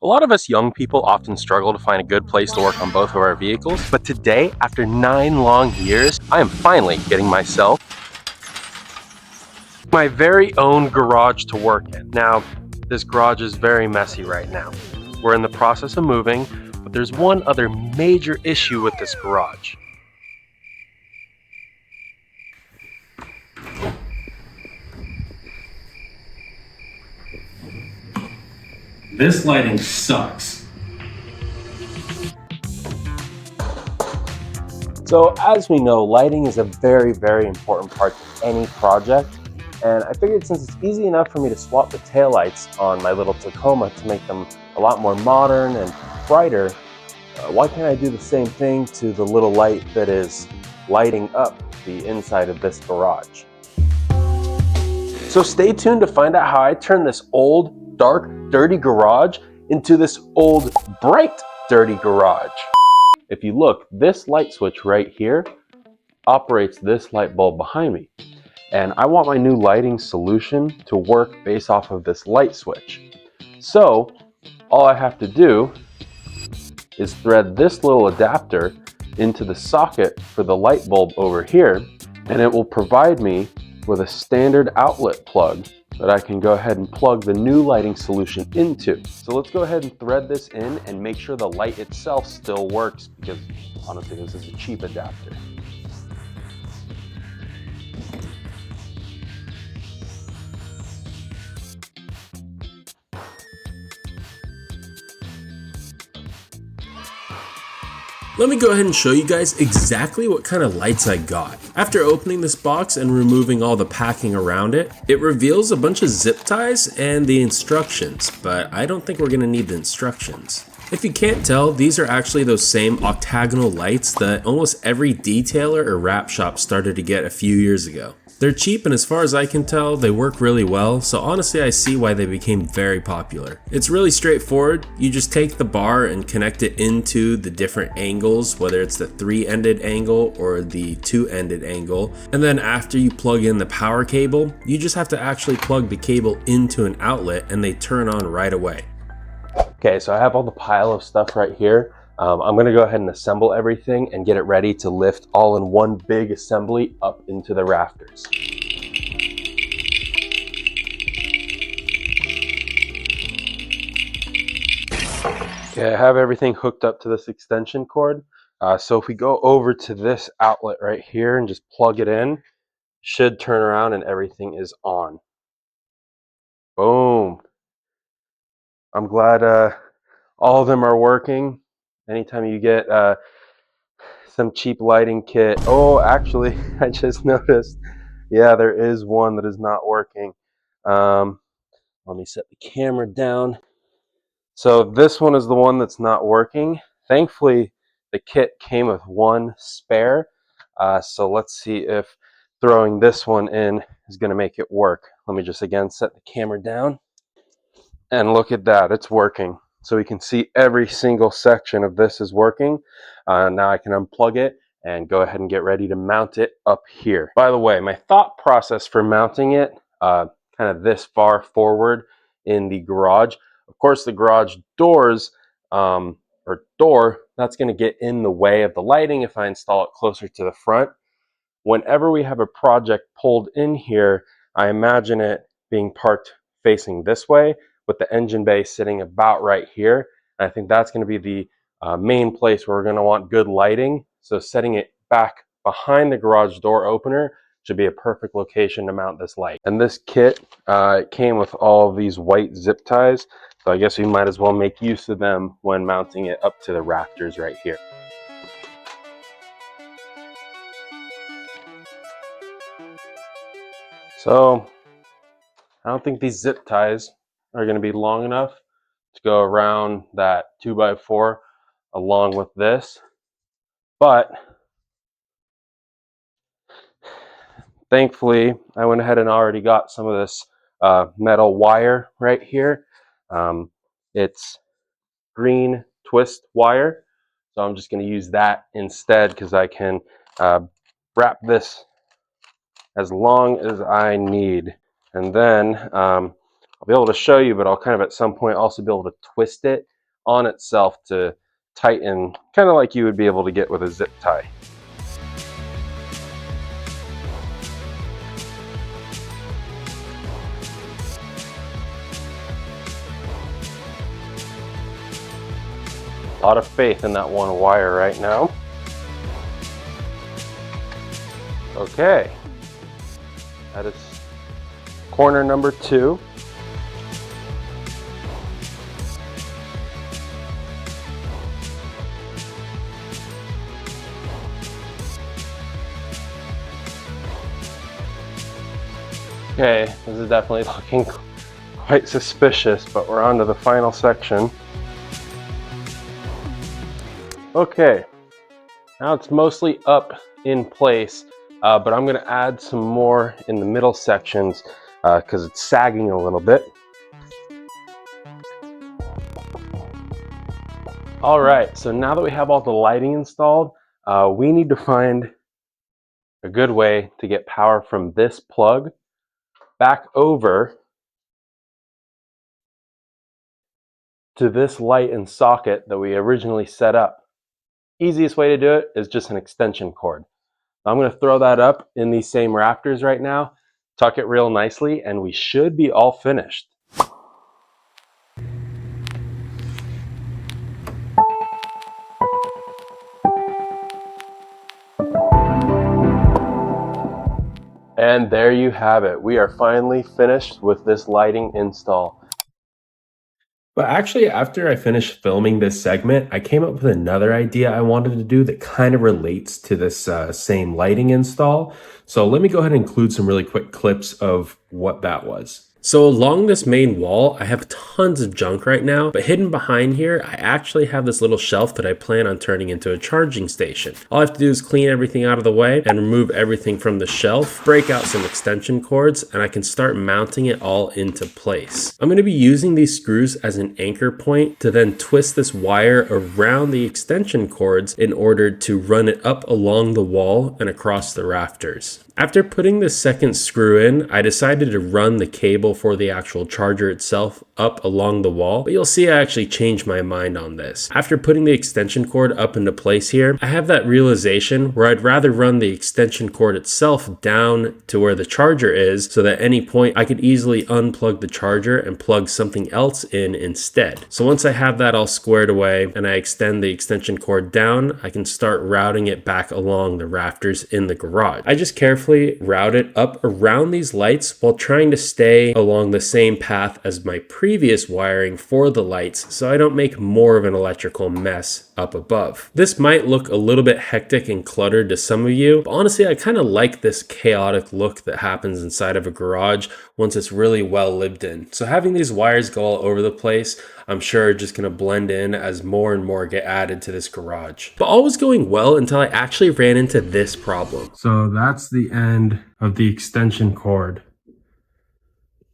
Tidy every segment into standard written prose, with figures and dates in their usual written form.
A lot of us young people often struggle to find a good place to work on both of our vehicles, but today, after 9 long years, I am finally getting myself my very own garage to work in. Now, this garage is very messy right now. We're in the process of moving, but there's one other major issue with this garage. This lighting sucks. So as we know, lighting is a very, very important part of any project. And I figured since it's easy enough for me to swap the taillights on my little Tacoma to make them a lot more modern and brighter, why can't I do the same thing to the little light that is lighting up the inside of this garage? So stay tuned to find out how I turn this old, dark, dirty garage into this old, bright, dirty garage. If you look, this light switch right here operates this light bulb behind me. And I want my new lighting solution to work based off of this light switch. So all I have to do is thread this little adapter into the socket for the light bulb over here, and it will provide me with a standard outlet plug that I can go ahead and plug the new lighting solution into. So let's go ahead and thread this in and make sure the light itself still works, because honestly this is a cheap adapter. Let me go ahead and show you guys exactly what kind of lights I got. After opening this box and removing all the packing around it, it reveals a bunch of zip ties and the instructions, but I don't think we're gonna need the instructions. If you can't tell, these are actually those same octagonal lights that almost every detailer or wrap shop started to get a few years ago. They're cheap, and as far as I can tell, they work really well, so honestly I see why they became very popular. It's really straightforward. You just take the bar and connect it into the different angles, whether it's the 3-ended angle or the 2-ended angle, and then after you plug in the power cable, you just have to actually plug the cable into an outlet and they turn on right away. Okay, so I have all the pile of stuff right here. I'm gonna go ahead and assemble everything and get it ready to lift all in one big assembly up into the rafters. Okay, I have everything hooked up to this extension cord. So if we go over to this outlet right here and just plug it in, should turn around and everything is on. Boom. I'm glad all of them are working. Anytime you get some cheap lighting kit. Oh, actually, I just noticed, yeah, there is one that is not working. Let me set the camera down. So this one is the one that's not working. Thankfully, the kit came with one spare. So let's see if throwing this one in is going to make it work. Let me just again set the camera down. And look at that, it's working. So we can see every single section of this is working. Now I can unplug it and go ahead and get ready to mount it up here. By the way, my thought process for mounting it kind of this far forward in the garage. Of course, the garage doors or door, that's going to get in the way of the lighting if I install it closer to the front. Whenever we have a project pulled in here, I imagine it being parked facing this way, with the engine bay sitting about right here. And I think that's going to be the main place where we're going to want good lighting. So setting it back behind the garage door opener should be a perfect location to mount this light. And this kit it came with all of these white zip ties, so I guess we might as well make use of them when mounting it up to the rafters right here. So I don't think these zip ties are going to be long enough to go around that 2x4 along with this, but thankfully I went ahead and already got some of this metal wire right here. It's green twist wire, so I'm just going to use that instead because I can wrap this as long as I need, and then I'll be able to show you, but I'll kind of at some point also be able to twist it on itself to tighten, kind of like you would be able to get with a zip tie. A lot of faith in that one wire right now. Okay, that is corner number 2. Okay, this is definitely looking quite suspicious, but we're on to the final section. Okay, now it's mostly up in place, but I'm going to add some more in the middle sections because it's sagging a little bit. All right, so now that we have all the lighting installed, we need to find a good way to get power from this plug back over to this light and socket that we originally set up. Easiest way to do it is just an extension cord. I'm going to throw that up in these same rafters right now, tuck it real nicely, and we should be all finished. And there you have it. We are finally finished with this lighting install. But actually, after I finished filming this segment, I came up with another idea I wanted to do that kind of relates to this same lighting install. So let me go ahead and include some really quick clips of what that was. So along this main wall, I have tons of junk right now, but hidden behind here, I actually have this little shelf that I plan on turning into a charging station. All I have to do is clean everything out of the way and remove everything from the shelf, break out some extension cords, and I can start mounting it all into place. I'm going to be using these screws as an anchor point to then twist this wire around the extension cords in order to run it up along the wall and across the rafters. After putting the second screw in, I decided to run the cable for the actual charger itself up along the wall, but you'll see I actually changed my mind on this. After putting the extension cord up into place here, I have that realization where I'd rather run the extension cord itself down to where the charger is so that at any point I could easily unplug the charger and plug something else in instead. So once I have that all squared away and I extend the extension cord down, I can start routing it back along the rafters in the garage. I just carefully route it up around these lights while trying to stay along the same path as my previous wiring for the lights so I don't make more of an electrical mess up above. This might look a little bit hectic and cluttered to some of you, but honestly I kind of like this chaotic look that happens inside of a garage once it's really well lived in. So having these wires go all over the place, I'm sure just gonna blend in as more and more get added to this garage. But all was going well until I actually ran into this problem. So that's the end of the extension cord.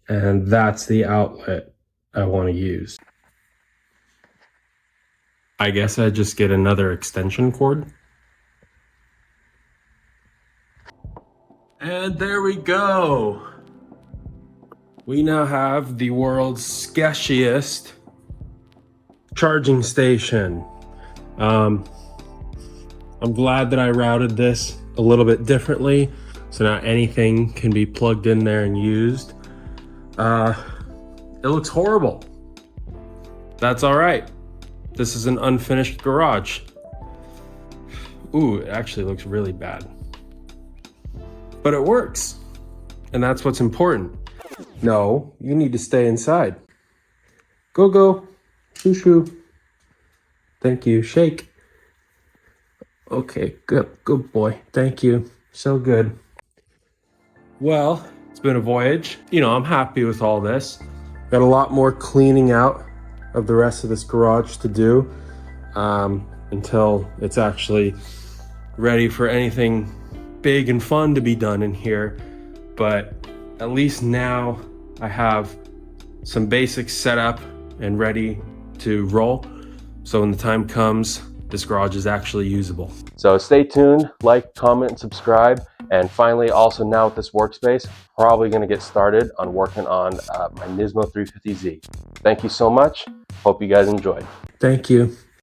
And that's the outlet I wanna use. I guess I just get another extension cord. And there we go. We now have the world's sketchiest charging station. I'm glad that I routed this a little bit differently, so now anything can be plugged in there and used. It looks horrible. That's all right. This is an unfinished garage. Ooh, it actually looks really bad. But it works, and that's what's important. No, you need to stay inside. Go, go. Shoo, shoo. Thank you. Shake. Okay, good boy. Thank you. So good. Well, it's been a voyage. You know, I'm happy with all this. Got a lot more cleaning out of the rest of this garage to do until it's actually ready for anything big and fun to be done in here. But at least now I have some basics set up and ready to roll. So when the time comes, this garage is actually usable. So stay tuned, like, comment, and subscribe. And finally, also now with this workspace, probably gonna get started on working on my Nismo 350Z. Thank you so much. Hope you guys enjoyed. Thank you.